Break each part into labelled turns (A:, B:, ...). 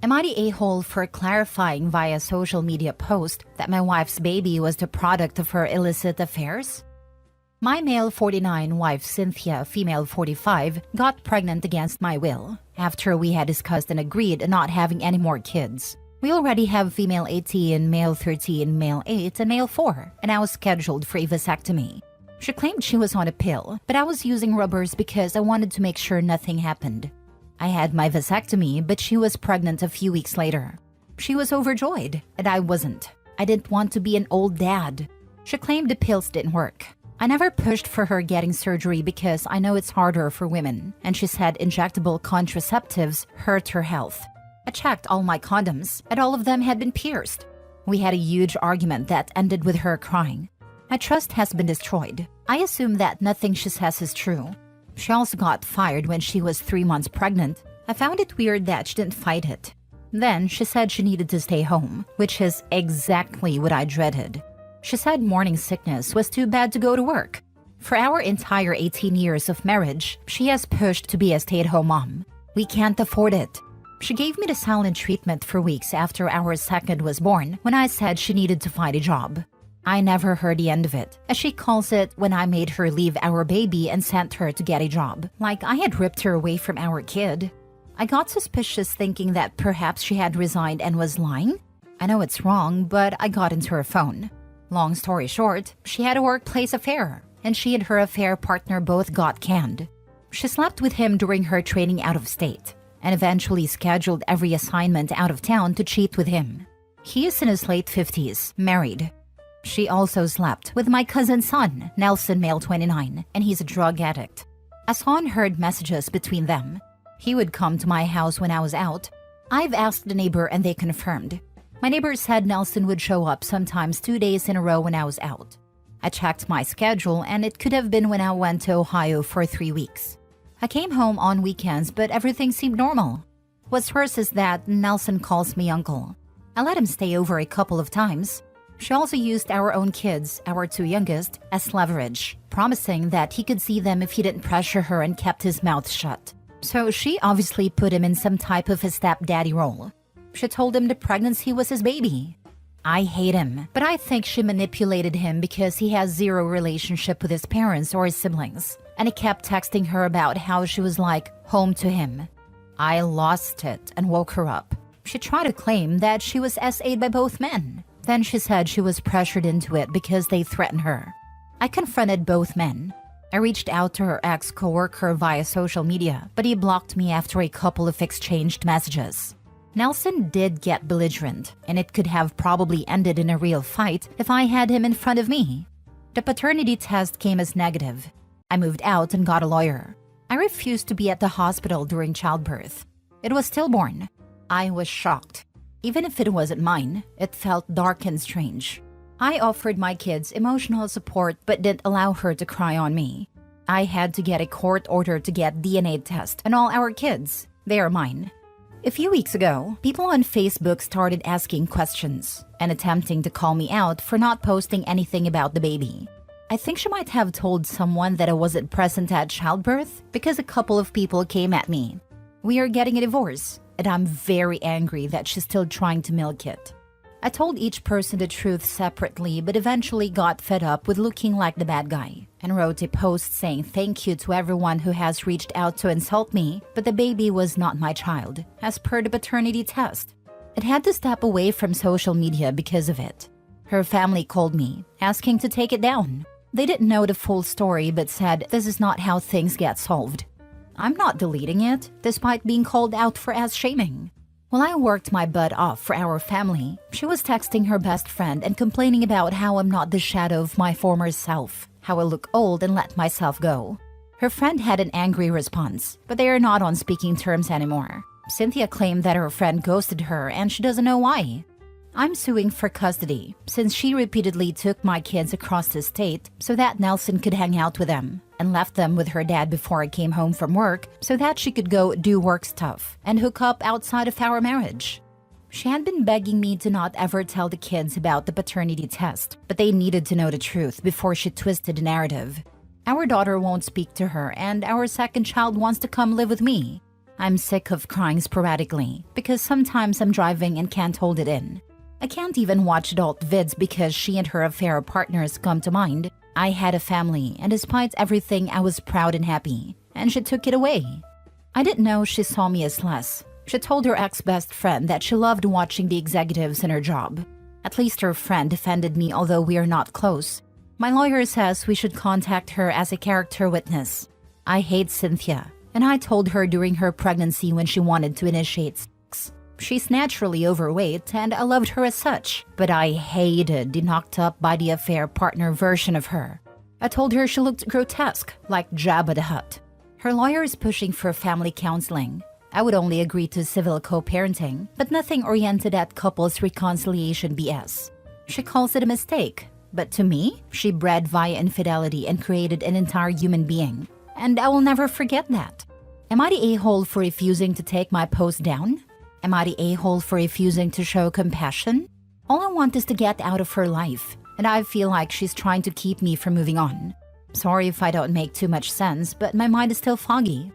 A: Am I the a-hole for clarifying via social media post that my wife's baby was the product of her illicit affairs? My male 49 wife Cynthia, female 45, got pregnant against my will after we had discussed and agreed on not having any more kids. We already have female 18, male 13, male 8, and male 4, and I was scheduled for a vasectomy. She claimed she was on a pill, but I was using rubbers because I wanted to make sure nothing happened. I had my vasectomy, but she was pregnant a few weeks later. She was overjoyed, and I wasn't. I didn't want to be an old dad. She claimed the pills didn't work. I never pushed for her getting surgery because I know it's harder for women, and she said injectable contraceptives hurt her health. I checked all my condoms, and all of them had been pierced. We had a huge argument that ended with her crying. My trust has been destroyed. I assume that nothing she says is true. She also got fired when she was 3 months pregnant. I found it weird that she didn't fight it. Then she said she needed to stay home, which is exactly what I dreaded. She said morning sickness was too bad to go to work. For our entire 18 years of marriage, she has pushed to be a stay-at-home mom. We can't afford it. She gave me the silent treatment for weeks after our second was born when I said she needed to find a job. I never heard the end of it, as she calls it, when I made her leave our baby and sent her to get a job, like I had ripped her away from our kid. I got suspicious thinking that perhaps she had resigned and was lying. I know it's wrong, but I got into her phone. Long story short, she had a workplace affair, and she and her affair partner both got canned. She slept with him during her training out of state, and eventually scheduled every assignment out of town to cheat with him. He is in his late 50s, married. She also slept with my cousin's son, Nelson, male 29, and he's a drug addict. I saw and heard messages between them. He would come to my house when I was out. I've asked the neighbor and they confirmed. My neighbor said Nelson would show up sometimes 2 days in a row when I was out. I checked my schedule and it could have been when I went to Ohio for 3 weeks. I came home on weekends, but everything seemed normal. What's worse is that Nelson calls me uncle. I let him stay over a couple of times. She also used our own kids, our 2 youngest, as leverage, promising that he could see them if he didn't pressure her and kept his mouth shut. So she obviously put him in some type of a stepdaddy role. She told him the pregnancy was his baby. I hate him, but I think she manipulated him because he has zero relationship with his parents or his siblings, and he kept texting her about how she was like home to him. I lost it and woke her up. She tried to claim that she was SA'd by both men. Then she said she was pressured into it because they threatened her. I confronted both men. I reached out to her ex-coworker via social media, but he blocked me after a couple of exchanged messages. Nelson did get belligerent, and it could have probably ended in a real fight if I had him in front of me. The paternity test came as negative. I moved out and got a lawyer. I refused to be at the hospital during childbirth. It was stillborn. I was shocked. Even if it wasn't mine, it felt dark and strange. I offered my kids emotional support but didn't allow her to cry on me. I had to get a court order to get DNA test on all our kids. They are mine. A few weeks ago, people on Facebook started asking questions and attempting to call me out for not posting anything about the baby. I think she might have told someone that I wasn't present at childbirth because a couple of people came at me. We are getting a divorce, and I'm very angry that she's still trying to milk it. I told each person the truth separately, but eventually got fed up with looking like the bad guy and wrote a post saying thank you to everyone who has reached out to insult me, but the baby was not my child, as per the paternity test. I had to step away from social media because of it. Her family called me, asking to take it down. They didn't know the full story but said this is not how things get solved. I'm not deleting it, despite being called out for ass-shaming. While I worked my butt off for our family, she was texting her best friend and complaining about how I'm not the shadow of my former self, how I look old and let myself go. Her friend had an angry response, but they are not on speaking terms anymore. Cynthia claimed that her friend ghosted her and she doesn't know why. I'm suing for custody, since she repeatedly took my kids across the state so that Nelson could hang out with them, and left them with her dad before I came home from work so that she could go do work stuff and hook up outside of our marriage. She had been begging me to not ever tell the kids about the paternity test, but they needed to know the truth before she twisted the narrative. Our daughter won't speak to her, and our second child wants to come live with me. I'm sick of crying sporadically because sometimes I'm driving and can't hold it in. I can't even watch adult vids because she and her affair partners come to mind. I had a family, and despite everything, I was proud and happy, and she took it away. I didn't know she saw me as less. She told her ex-best friend that she loved watching the executives in her job. At least her friend defended me, although we are not close. My lawyer says we should contact her as a character witness. I hate Cynthia, and I told her during her pregnancy when she wanted to initiate sex. She's naturally overweight, and I loved her as such, but I hated the knocked-up by the affair partner version of her. I told her she looked grotesque, like Jabba the Hutt. Her lawyer is pushing for family counseling. I would only agree to civil co-parenting, but nothing oriented at couples reconciliation BS. She calls it a mistake, but to me, she bred via infidelity and created an entire human being. And I will never forget that. Am I the a-hole for refusing to take my post down? Am I the a-hole for refusing to show compassion? All I want is to get out of her life, and I feel like she's trying to keep me from moving on. Sorry if I don't make too much sense, but my mind is still foggy.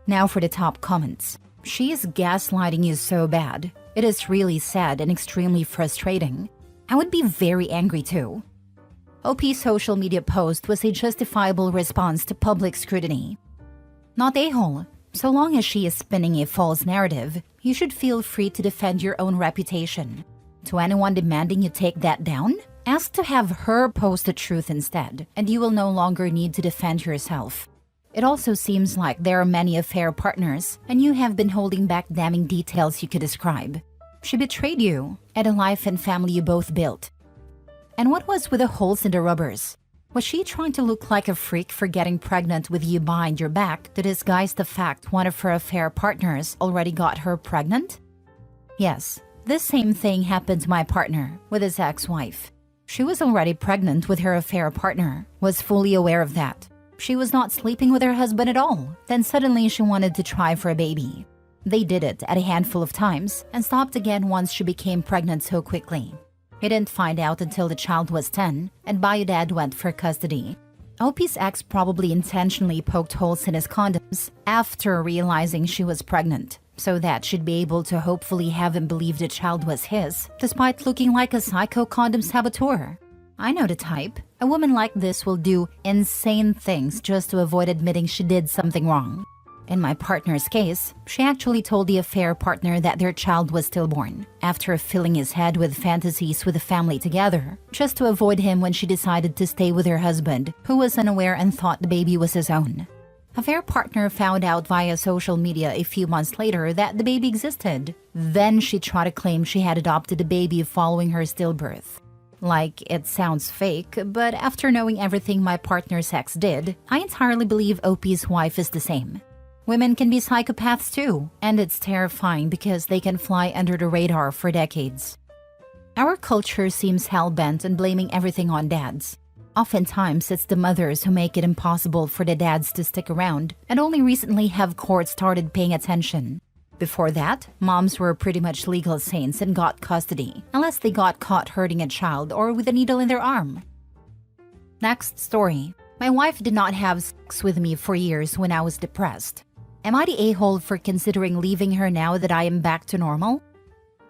A: Now for the top comments. She is gaslighting you so bad. It is really sad and extremely frustrating. I would be very angry too. OP's social media post was a justifiable response to public scrutiny. Not a-hole. So long as she is spinning a false narrative, you should feel free to defend your own reputation. To anyone demanding you take that down, ask to have her post the truth instead, and you will no longer need to defend yourself. It also seems like there are many affair partners, and you have been holding back damning details you could describe. She betrayed you, and a life and family you both built. And what was with the holes in the rubbers? Was she trying to look like a freak for getting pregnant with you behind your back to disguise the fact one of her affair partners already got her pregnant? Yes, this same thing happened to my partner with his ex-wife. She was already pregnant with her affair partner, was fully aware of that. She was not sleeping with her husband at all. Then suddenly she wanted to try for a baby. They did it at a handful of times and stopped again once she became pregnant so quickly. He didn't find out until the child was 10, and bio dad went for custody. OP's ex probably intentionally poked holes in his condoms after realizing she was pregnant, so that she'd be able to hopefully have him believe the child was his, despite looking like a psycho condom saboteur. I know the type. A woman like this will do insane things just to avoid admitting she did something wrong. In my partner's case, she actually told the affair partner that their child was stillborn, after filling his head with fantasies with the family together, just to avoid him when she decided to stay with her husband, who was unaware and thought the baby was his own. Affair partner found out via social media a few months later that the baby existed. Then she tried to claim she had adopted the baby following her stillbirth. Like, it sounds fake, but after knowing everything my partner's ex did, I entirely believe OP's wife is the same. Women can be psychopaths too, and it's terrifying because they can fly under the radar for decades. Our culture seems hell-bent on blaming everything on dads. Oftentimes, it's the mothers who make it impossible for the dads to stick around, and only recently have courts started paying attention. Before that, moms were pretty much legal saints and got custody, unless they got caught hurting a child or with a needle in their arm. Next story. My wife did not have sex with me for years when I was depressed. Am I the a-hole for considering leaving her now that I am back to normal?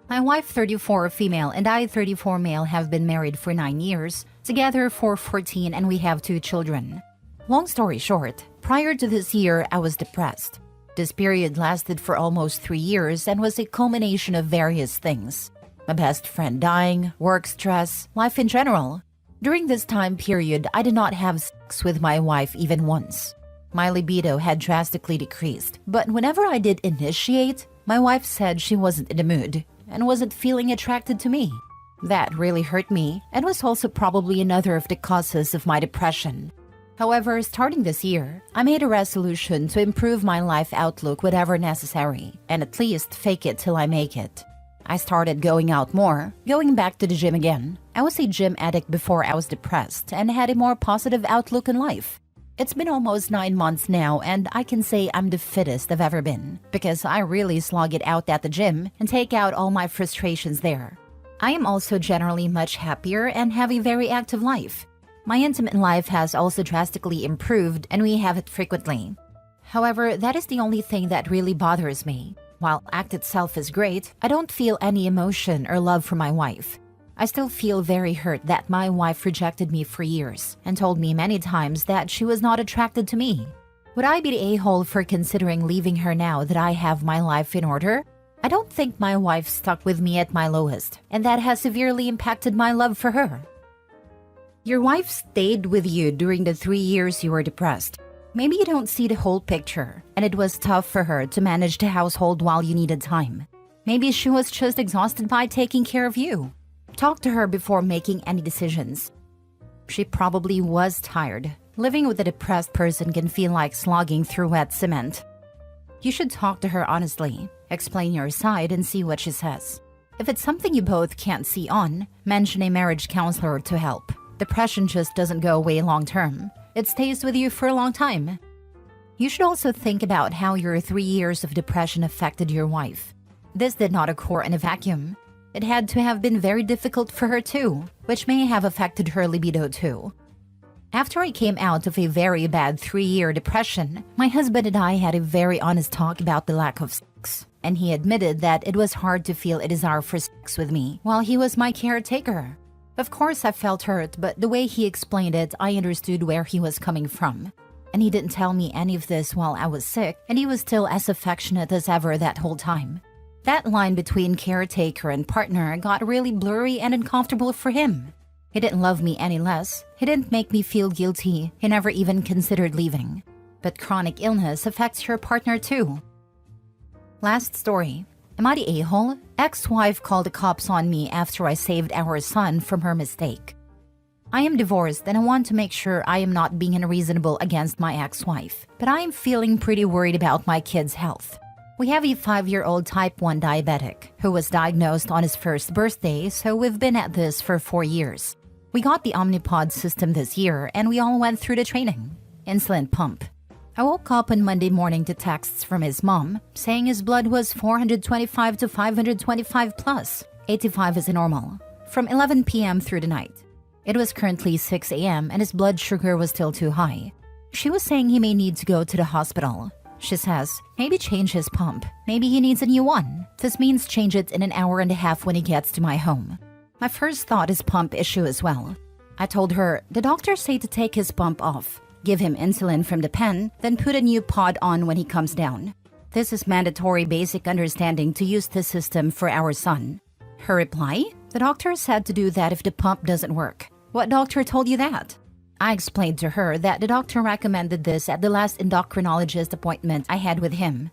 A: My wife, 34 female, and I, 34 male, have been married for 9 years, together for 14, and we have 2 children. Long story short, prior to this year, I was depressed. This period lasted for almost 3 years and was a culmination of various things. My best friend dying, work stress, life in general. During this time period, I did not have sex with my wife even once. My libido had drastically decreased, but whenever I did initiate, my wife said she wasn't in the mood and wasn't feeling attracted to me. That really hurt me and was also probably another of the causes of my depression. However, starting this year, I made a resolution to improve my life outlook whatever necessary, and at least fake it till I make it. I started going out more, going back to the gym again. I was a gym addict before I was depressed and had a more positive outlook in life. It's been almost 9 months now, and I can say I'm the fittest I've ever been, because I really slog it out at the gym and take out all my frustrations there. I am also generally much happier and have a very active life. My intimate life has also drastically improved, and we have it frequently. However, that is the only thing that really bothers me. While act itself is great, I don't feel any emotion or love for my wife. I still feel very hurt that my wife rejected me for years and told me many times that she was not attracted to me. Would I be the a-hole for considering leaving her now that I have my life in order? I don't think my wife stuck with me at my lowest, and that has severely impacted my love for her. Your wife stayed with you during the 3 years you were depressed. Maybe you don't see the whole picture, and it was tough for her to manage the household while you needed time. Maybe she was just exhausted by taking care of you. Talk to her before making any decisions. She probably was tired. Living with a depressed person can feel like slogging through wet cement. You should talk to her honestly, explain your side, and see what she says. If it's something you both can't see on, mention a marriage counselor to help. Depression just doesn't go away long term. It stays with you for a long time. You should also think about how your 3 years of depression affected your wife. This did not occur in a vacuum. It had to have been very difficult for her too, which may have affected her libido too. After I came out of a very bad 3-year depression, my husband and I had a very honest talk about the lack of sex, and he admitted that it was hard to feel a desire for sex with me while he was my caretaker. Of course, I felt hurt, but the way he explained it, I understood where he was coming from. And he didn't tell me any of this while I was sick, and he was still as affectionate as ever that whole time. That line between caretaker and partner got really blurry and uncomfortable for him. He didn't love me any less. He didn't make me feel guilty. He never even considered leaving. But chronic illness affects your partner too. Last story. Am I the a-hole? Ex-wife called the cops on me after I saved our son from her mistake. I am divorced and I want to make sure I am not being unreasonable against my ex-wife, but I am feeling pretty worried about my kid's health. We have a 5-year-old type 1 diabetic who was diagnosed on his first birthday, so we've been at this for 4 years. We got the Omnipod system this year and we all went through the training. Insulin pump. I woke up on Monday morning to texts from his mom saying his blood was 425 to 525 plus. 85 is normal. From 11 p.m. through the night. It was currently 6 a.m. and his blood sugar was still too high. She was saying he may need to go to the hospital. She says, maybe change his pump. Maybe he needs a new one. This means change it in an hour and a half when he gets to my home. My first thought is pump issue as well. I told her, the doctors say to take his pump off, give him insulin from the pen, then put a new pod on when he comes down. This is mandatory basic understanding to use this system for our son. Her reply, the doctor said to do that if the pump doesn't work. What doctor told you that? I explained to her that the doctor recommended this at the last endocrinologist appointment I had with him.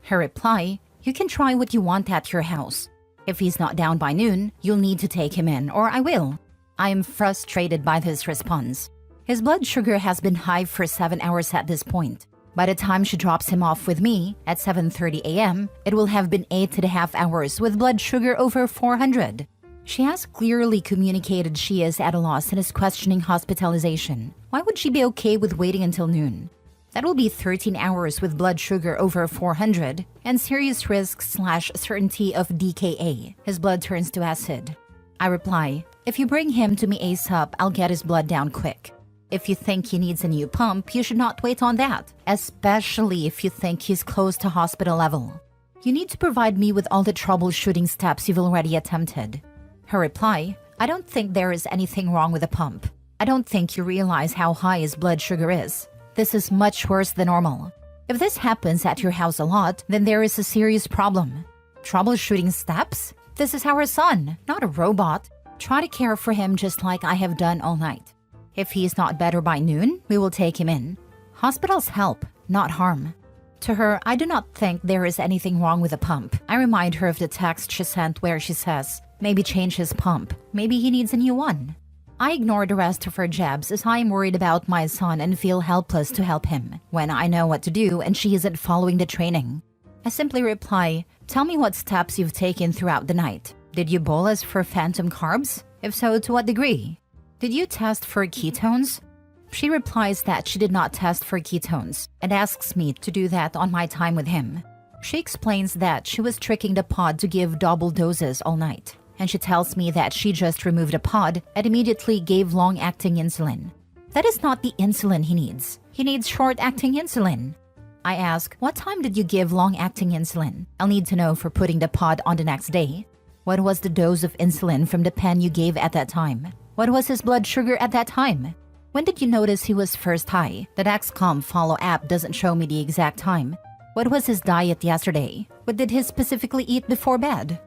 A: Her reply, you can try what you want at your house. If he's not down by noon, you'll need to take him in, or I will. I am frustrated by this response. His blood sugar has been high for 7 hours at this point. By the time she drops him off with me at 7:30 a.m., it will have been 8.5 hours with blood sugar over 400. She has clearly communicated she is at a loss and is questioning hospitalization. Why would she be okay with waiting until noon? That will be 13 hours with blood sugar over 400 and serious risk/certainty of DKA. His blood turns to acid. I reply, if you bring him to me ASAP, I'll get his blood down quick. If you think he needs a new pump, you should not wait on that, especially if you think he's close to hospital level. You need to provide me with all the troubleshooting steps you've already attempted. Her reply, I don't think there is anything wrong with the pump. I don't think you realize how high his blood sugar is. This is much worse than normal. If this happens at your house a lot, then there is a serious problem. Troubleshooting steps? This is our son, not a robot. Try to care for him just like I have done all night. If he is not better by noon, we will take him in. Hospitals help, not harm. To her, I do not think there is anything wrong with the pump. I remind her of the text she sent where she says, maybe change his pump. Maybe he needs a new one. I ignore the rest of her jabs as I am worried about my son and feel helpless to help him when I know what to do and she isn't following the training. I simply reply, tell me what steps you've taken throughout the night. Did you bolus for phantom carbs? If so, to what degree? Did you test for ketones? She replies that she did not test for ketones and asks me to do that on my time with him. She explains that she was tricking the pod to give double doses all night. And she tells me that she just removed a pod and immediately gave long-acting insulin. That is not the insulin he needs. He needs short-acting insulin. I ask, what time did you give long-acting insulin? I'll need to know for putting the pod on the next day. What was the dose of insulin from the pen you gave at that time? What was his blood sugar at that time? When did you notice he was first high? The Dexcom Follow app doesn't show me the exact time. What was his diet yesterday? What did he specifically eat before bed?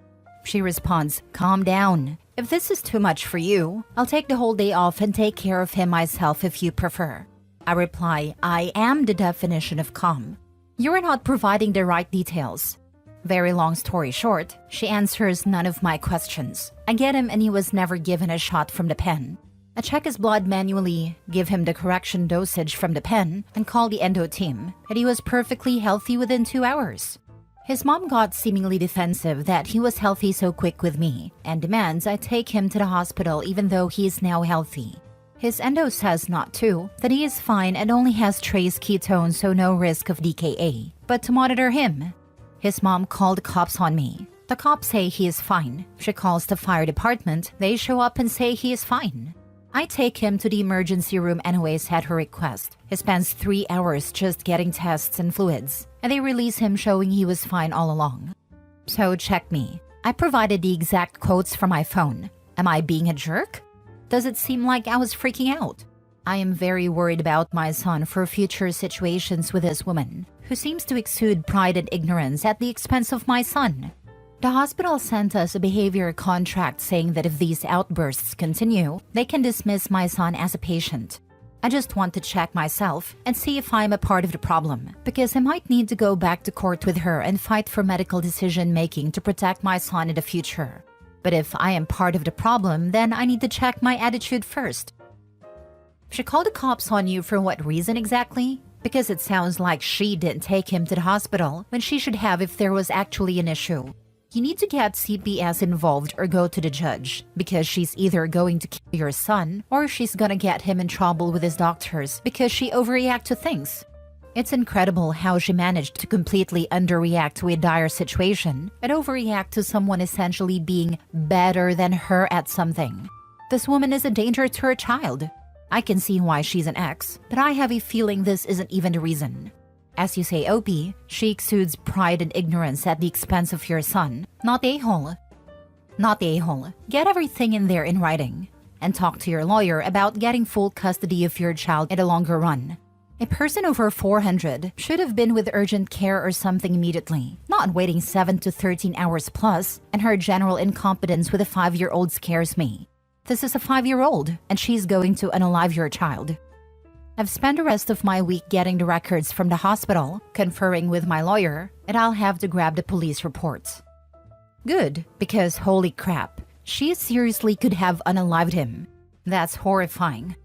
A: She responds, calm down. If this is too much for you, I'll take the whole day off and take care of him myself if you prefer. I reply, I am the definition of calm. You are not providing the right details. Very long story short, she answers none of my questions. I get him and he was never given a shot from the pen. I check his blood manually, give him the correction dosage from the pen, and call the endo team, and he was perfectly healthy within 2 hours. His mom got seemingly defensive that he was healthy so quick with me, and demands I take him to the hospital even though he is now healthy. His endo says not to, that he is fine and only has trace ketones so no risk of DKA, but to monitor him. His mom called the cops on me. The cops say he is fine. She calls the fire department, they show up and say he is fine. I take him to the emergency room anyways at her request. He spends 3 hours just getting tests and fluids, and they release him showing he was fine all along. So check me. I provided the exact quotes from my phone. Am I being a jerk? Does it seem like I was freaking out? I am very worried about my son for future situations with this woman, who seems to exude pride and ignorance at the expense of my son. The hospital sent us a behavior contract saying that if these outbursts continue, they can dismiss my son as a patient. I just want to check myself and see if I'm a part of the problem, because I might need to go back to court with her and fight for medical decision-making to protect my son in the future. But if I am part of the problem, then I need to check my attitude first. She called the cops on you for what reason exactly? Because it sounds like she didn't take him to the hospital when she should have if there was actually an issue. You need to get CPS involved or go to the judge, because she's either going to kill your son or she's gonna get him in trouble with his doctors because she overreacts to things. It's incredible how she managed to completely underreact to a dire situation and overreact to someone essentially being better than her at something. This woman is a danger to her child. I can see why she's an ex, but I have a feeling this isn't even the reason. As you say, OP, she exudes pride and ignorance at the expense of your son, not a-hole. Not a-hole. Get everything in there in writing, and talk to your lawyer about getting full custody of your child in the longer run. A person over 400 should have been with urgent care or something immediately, not waiting 7 to 13 hours plus, and her general incompetence with a 5-year-old scares me. This is a 5-year-old, and she's going to unalive your child. I've spent the rest of my week getting the records from the hospital, conferring with my lawyer, and I'll have to grab the police reports. Good, because holy crap, she seriously could have unalived him. That's horrifying.